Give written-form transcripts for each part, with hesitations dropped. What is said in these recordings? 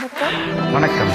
வணக்கம்.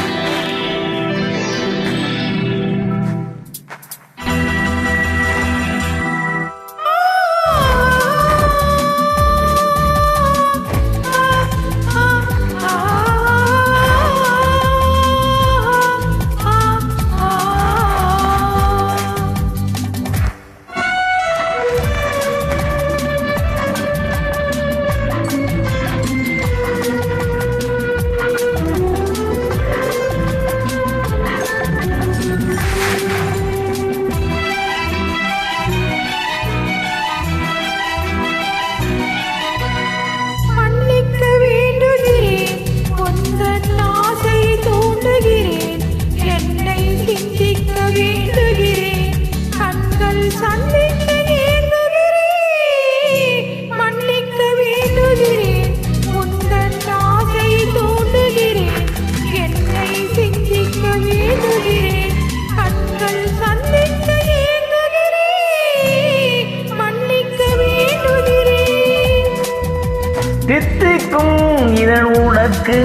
தித்திக்கும் இதழ் உனக்கு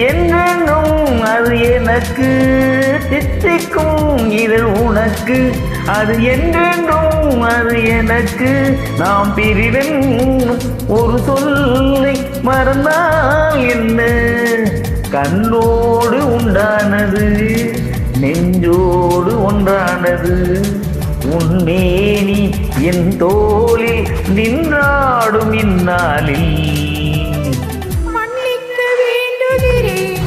என்றென்றும் அது எனக்கு. தித்திக்கும் இதழ் உனக்கு அது என்றென்றும் அது எனக்கு. நாம் பிரிவன் ஒரு சொல்லை மறந்தால் என்ன? கண்ணோடு உண்டானது நெஞ்சோடு ஒன்றானது. உன்னேனி என் தோளில் நின்றாடும் இந்நாளில் மன்னிக்க வேண்டுகிறேன்,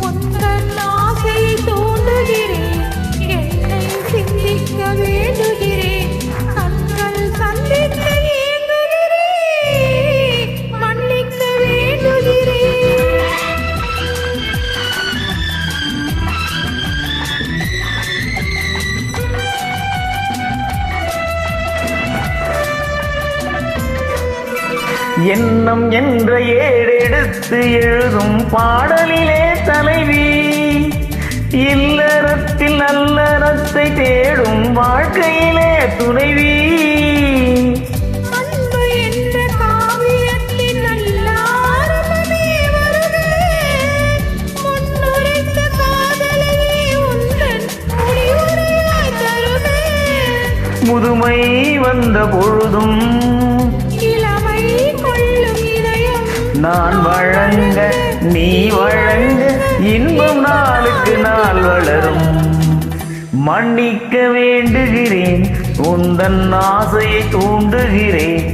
உந்தன் ஆசையை தூண்டுகிறேன், என்னை சிந்திக்க வேண்டுகிறேன், கண்கள் சந்திக்க ஏங்குகிறேன், மன்னிக்க வேண்டுகிறேன். எண்ணம் என்ற ஏடெடுத்து எழுதும் பாடலிலே தலைவி, இல்லறத்தில் நல்லறத்தை தேடும் வாழ்க்கையிலே துணைவி. அன்பு என்ற காவியத்தின் நல்லாரம்பமே வருதே, முன்னுரைத்த காதலையே உந்தன் முடிவுரையாய் தருவே. முதுமை வந்த பொழுதும் நான் வழங்க நீ வழங்க இன்பம் நாளுக்கு நாள் வளரும். மன்னிக்க வேண்டுகிறேன், உந்தன் ஆசையை தூண்டுகிறேன்,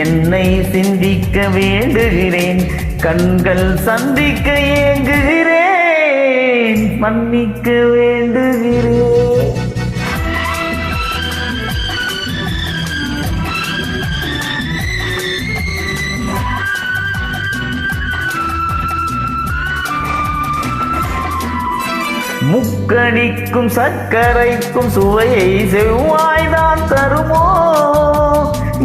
என்னை சிந்திக்க வேண்டுகிறேன், கண்கள் சந்திக்க ஏங்குகிறேன், மன்னிக்க வேண்டுகிறேன். முக்கணிக்கும் சர்க்கரைக்கும் சுவையை செவ்வாய்தான் தருமோ?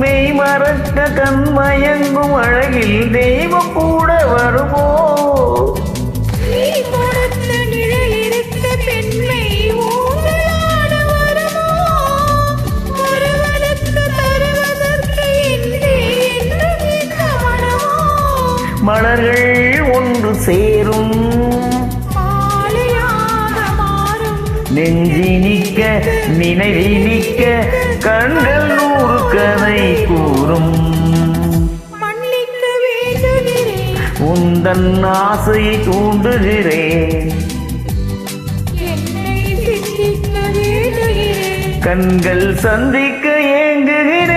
மெய் மறக்க கண்மயங்கும் அழகில் தெய்வம் கூட வருமோ? நீ கொடுத்த நிழலிருக்க பெண்மை ஊஞ்சலாட வருமோ? ஒருவனுக்கு தருவதற்கு இன்றி என்றும் இந்த மனமோ? மலர்கள் ஒன்று சேரும் நெஞ்சினிக்க நினைவினிக்க கண்கள் 100 கதை கூறும். மன்னிக்க வேண்டுகிறேன், உந்தன் ஆசையை தூண்டுகிறேன், என்னை சிந்திக்க வேண்டுகிறேன், கண்கள் சந்திக்க ஏங்குகிறேன்.